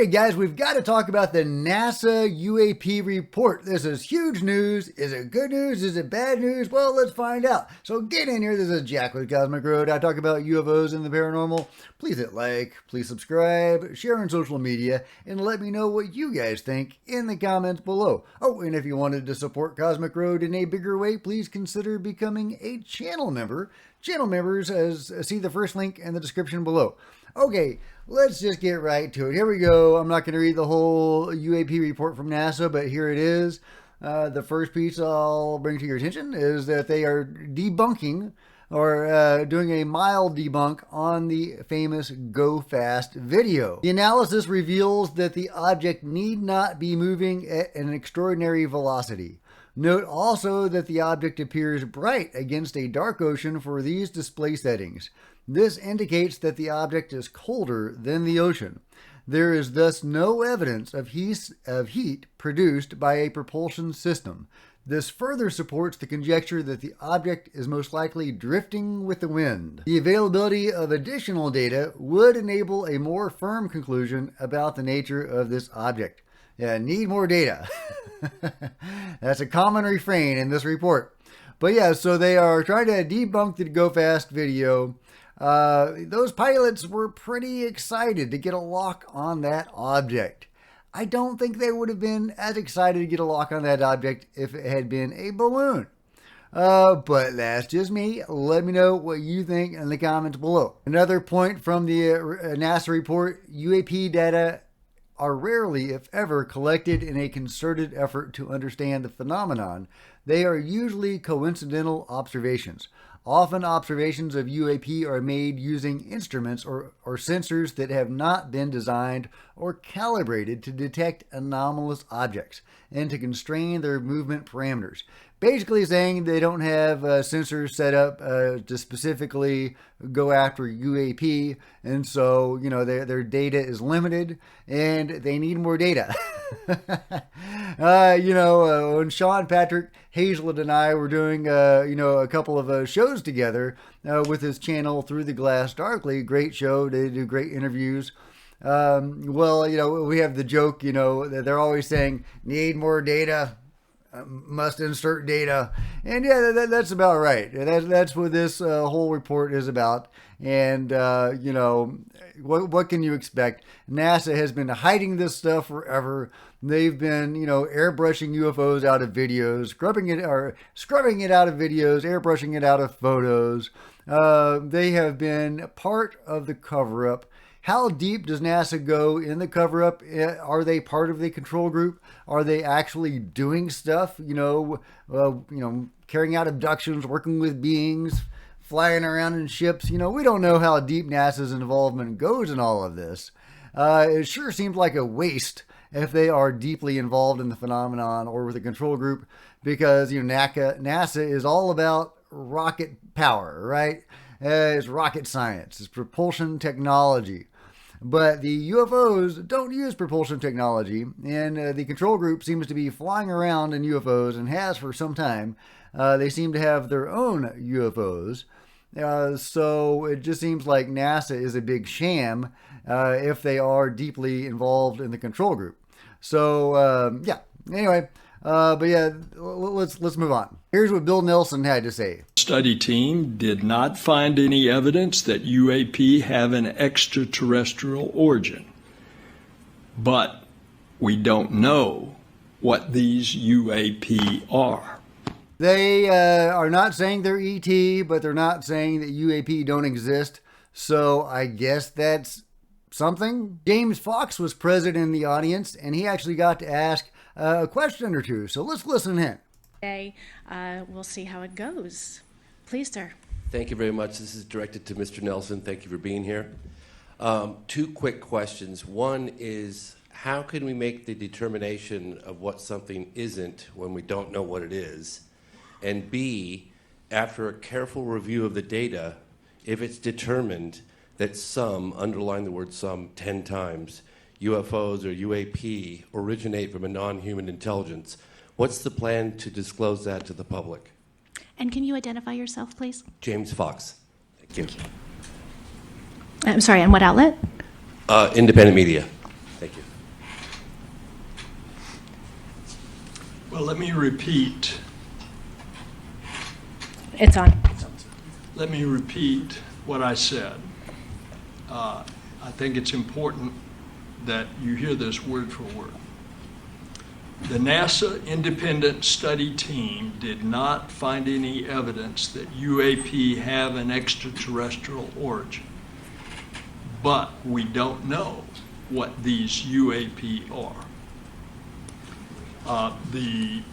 Okay, guys, we've got to talk about the NASA UAP report. This is huge news. Is it good news? Is it bad news? Well, let's find out. So get in here. This is Jack with Cosmic Road. I talk about UFOs and the paranormal. Please hit like, please subscribe, share on social media, and let me know what you guys think in the comments below. Oh, and if you wanted to support Cosmic Road in a bigger way, please consider becoming a channel member. Channel members, see the first link in the description below. Okay, let's just get right to it. Here we go. I'm not going to read the whole UAP report from NASA, but here it is. The first piece I'll bring to your attention is that they are debunking or doing a mild debunk on the famous Go Fast video. The analysis reveals that the object need not be moving at an extraordinary velocity. Note also that the object appears bright against a dark ocean for these display settings. This indicates that the object is colder than the ocean. There is thus no evidence of heat produced by a propulsion system. This further supports the conjecture that the object is most likely drifting with the wind. The availability of additional data would enable a more firm conclusion about the nature of this object. Yeah, need more data. That's a common refrain in this report. But yeah, so they are trying to debunk the Go Fast video. Those pilots were pretty excited to get a lock on that object. I don't think they would have been as excited to get a lock on that object if it had been a balloon. But that's just me. Let me know what you think in the comments below. Another point from the NASA report, UAP data are rarely, if ever, collected in a concerted effort to understand the phenomenon. They are usually coincidental observations. Often observations of UAP are made using instruments or sensors that have not been designed or calibrated to detect anomalous objects and to constrain their movement parameters. Basically saying they don't have sensors set up to specifically go after UAP, and so their data is limited and they need more data. When Sean, Patrick, Hazlett, and I were doing a couple of shows together with his channel Through the Glass Darkly, great show. They do great interviews. We have the joke, that they're always saying need more data. Must insert data, and yeah, that's about right. That's what this whole report is about. And what can you expect? NASA has been hiding this stuff forever. They've been airbrushing UFOs out of videos, scrubbing it out of videos, airbrushing it out of photos. They have been part of the cover-up. How deep does NASA go in the cover-up? Are they part of the control group? Are they actually doing stuff? Carrying out abductions, working with beings, flying around in ships. We don't know how deep NASA's involvement goes in all of this. It sure seems like a waste if they are deeply involved in the phenomenon or with the control group, because NASA is all about rocket power, right? It's rocket science. It's propulsion technology. But the UFOs don't use propulsion technology, and the control group seems to be flying around in UFOs and has for some time. They seem to have their own UFOs. So it just seems like NASA is a big sham if they are deeply involved in the control group. So, anyway. Let's move on. Here's what Bill Nelson had to say. Study team did not find any evidence that UAP have an extraterrestrial origin, but we don't know what these UAP are. They are not saying they're ET, but they're not saying that UAP don't exist. So I guess that's something. James Fox was present in the audience, and he actually got to ask a question or two. So let's listen in. Today, we'll see how it goes. Please, sir. Thank you very much. This is directed to Mr. Nelson. Thank you for being here. Two quick questions. One is, how can we make the determination of what something isn't when we don't know what it is? And B, after a careful review of the data, if it's determined that some, underline the word some 10 times, UFOs or UAP originate from a non-human intelligence, what's the plan to disclose that to the public? And can you identify yourself, please? James Fox. Thank you. I'm sorry, and what outlet? Independent media. Thank you. Well, let me repeat. It's on. Let me repeat what I said. I think it's important that you hear this word for word. The NASA independent study team did not find any evidence that UAP have an extraterrestrial origin, but we don't know what these UAP are. The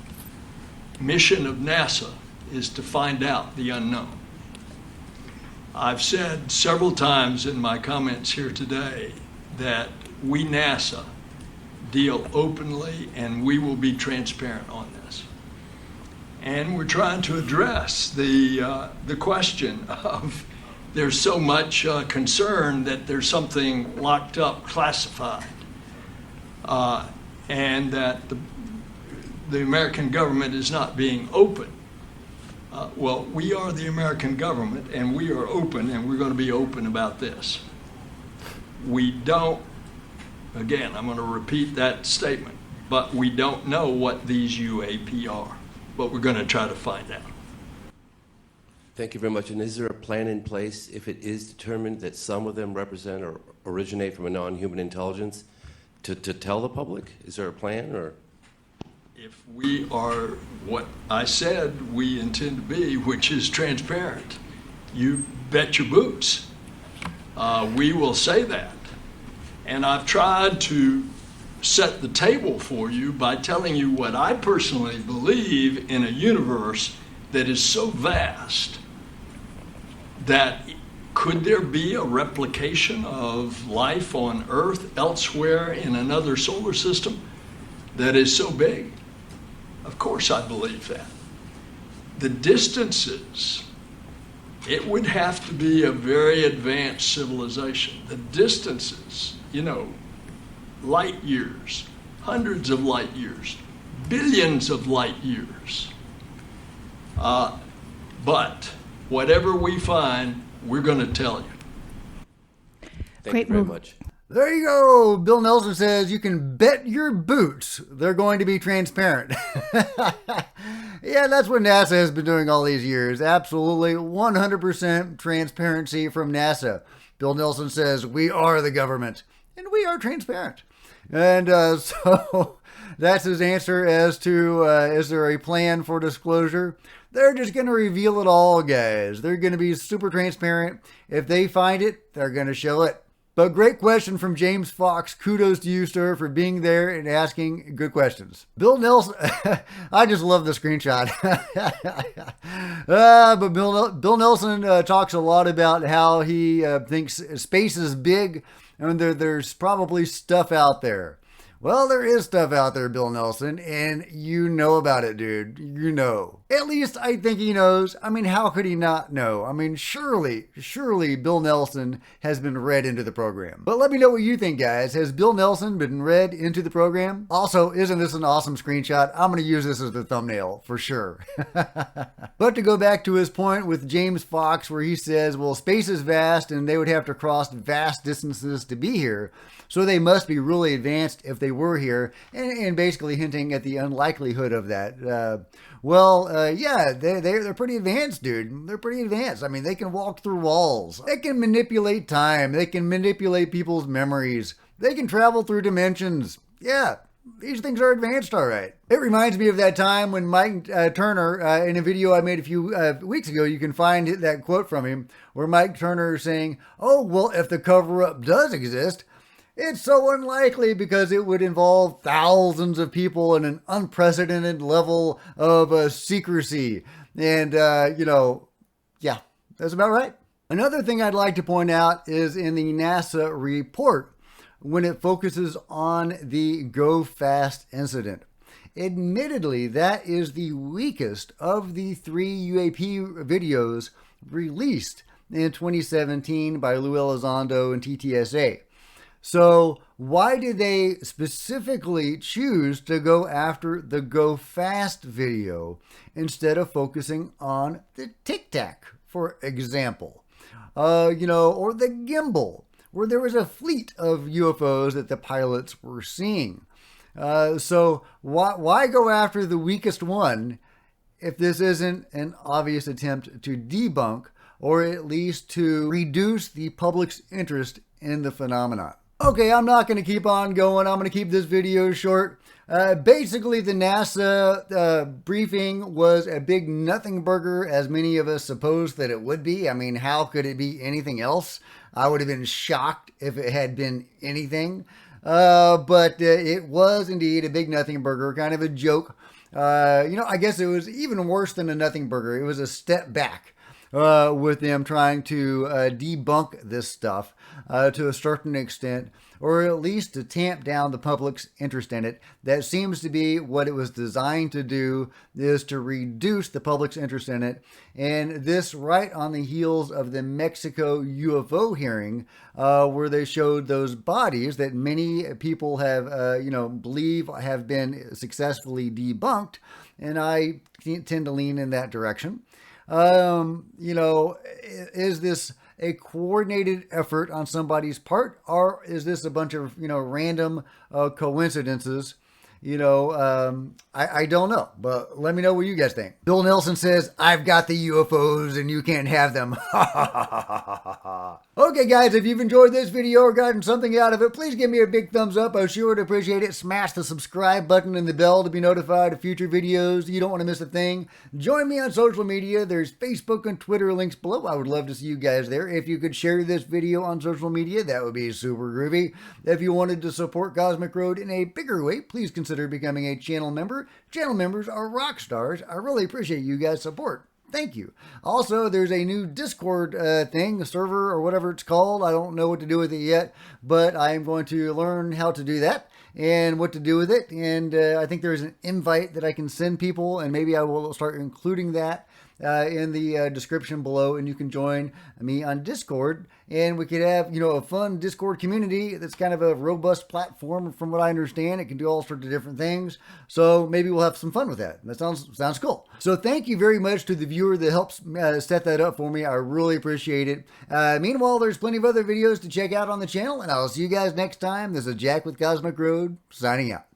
mission of NASA is to find out the unknown. I've said several times in my comments here today that we, NASA, deal openly and we will be transparent on this. And we're trying to address the question of there's so much concern that there's something locked up, classified, and that the American government is not being open. Well, we are the American government, and we are open, and we're going to be open about this. We don't, again, I'm going to repeat that statement, but we don't know what these UAP are, but we're going to try to find out. Thank you very much. And is there a plan in place if it is determined that some of them represent or originate from a non-human intelligence to tell the public? Is there a plan or? If we are what I said we intend to be, which is transparent, you bet your boots. We will say that. And I've tried to set the table for you by telling you what I personally believe in a universe that is so vast that could there be a replication of life on Earth elsewhere in another solar system that is so big? Of course I believe that. The distances, it would have to be a very advanced civilization. The distances, light years, hundreds of light years, billions of light years. But whatever we find, we're going to tell you. Thank you very much. There you go. Bill Nelson says you can bet your boots they're going to be transparent. Yeah, that's what NASA has been doing all these years. Absolutely 100% transparency from NASA. Bill Nelson says we are the government and we are transparent. And so that's his answer as to is there a plan for disclosure? They're just going to reveal it all, guys. They're going to be super transparent. If they find it, they're going to show it. But great question from James Fox. Kudos to you, sir, for being there and asking good questions. Bill Nelson, I just love the screenshot. But Bill Nelson talks a lot about how he thinks space is big and there's probably stuff out there. Well, there is stuff out there, Bill Nelson, and you know about it, dude. You know. At least I think he knows. I mean, how could he not know? I mean, surely Bill Nelson has been read into the program. But let me know what you think, guys. Has Bill Nelson been read into the program? Also, isn't this an awesome screenshot? I'm going to use this as the thumbnail for sure. But to go back to his point with James Fox, where he says, well, space is vast and they would have to cross vast distances to be here. So they must be really advanced if they were here, and basically hinting at the unlikelihood of that. Yeah, they're pretty advanced, dude. They're pretty advanced. I mean, they can walk through walls. They can manipulate time. They can manipulate people's memories. They can travel through dimensions. Yeah, these things are advanced, all right. It reminds me of that time when Mike Turner, in a video I made a few weeks ago, you can find that quote from him, where Mike Turner is saying, oh, well, if the cover-up does exist, it's so unlikely because it would involve thousands of people and an unprecedented level of secrecy. And, yeah, that's about right. Another thing I'd like to point out is in the NASA report, when it focuses on the Go Fast incident. Admittedly, that is the weakest of the 3 UAP videos released in 2017 by Lou Elizondo and TTSA. So why did they specifically choose to go after the Go Fast video instead of focusing on the Tic Tac, for example? Or the gimbal, where there was a fleet of UFOs that the pilots were seeing. So why go after the weakest one if this isn't an obvious attempt to debunk or at least to reduce the public's interest in the phenomenon? Okay, I'm not going to keep on going. I'm going to keep this video short. Basically, the NASA briefing was a big nothing burger, as many of us supposed that it would be. I mean, how could it be anything else? I would have been shocked if it had been anything. But it was indeed a big nothing burger, kind of a joke. I guess it was even worse than a nothing burger. It was a step back with them trying to debunk this stuff to a certain extent, or at least to tamp down the public's interest in it. That seems to be what it was designed to do, is to reduce the public's interest in it. And this right on the heels of the Mexico UFO hearing, where they showed those bodies that many people have, believe have been successfully debunked. And I tend to lean in that direction. Is this a coordinated effort on somebody's part, or is this a bunch of, random coincidences? I don't know, but let me know what you guys think. Bill Nelson says, I've got the UFOs and you can't have them. Okay, guys, if you've enjoyed this video or gotten something out of it, please give me a big thumbs up. I sure would appreciate it. Smash the subscribe button and the bell to be notified of future videos. You don't want to miss a thing. Join me on social media. There's Facebook and Twitter links below. I would love to see you guys there. If you could share this video on social media, that would be super groovy. If you wanted to support Cosmic Road in a bigger way, please consider becoming a channel member. Channel members are rock stars. I really appreciate you guys' support. Thank you. Also, there's a new Discord thing, a server or whatever it's called. I don't know what to do with it yet, but I am going to learn how to do that and what to do with it. And I think there's an invite that I can send people, and maybe I will start including that in the description below, and you can join me on Discord, and we could have, a fun Discord community that's kind of a robust platform. From what I understand, it can do all sorts of different things, so maybe we'll have some fun with that. That sounds cool. So thank you very much to the viewer that helps set that up for me. I really appreciate it. Meanwhile, there's plenty of other videos to check out on the channel, and I'll see you guys next time. This is Jack with Cosmic Road, signing out.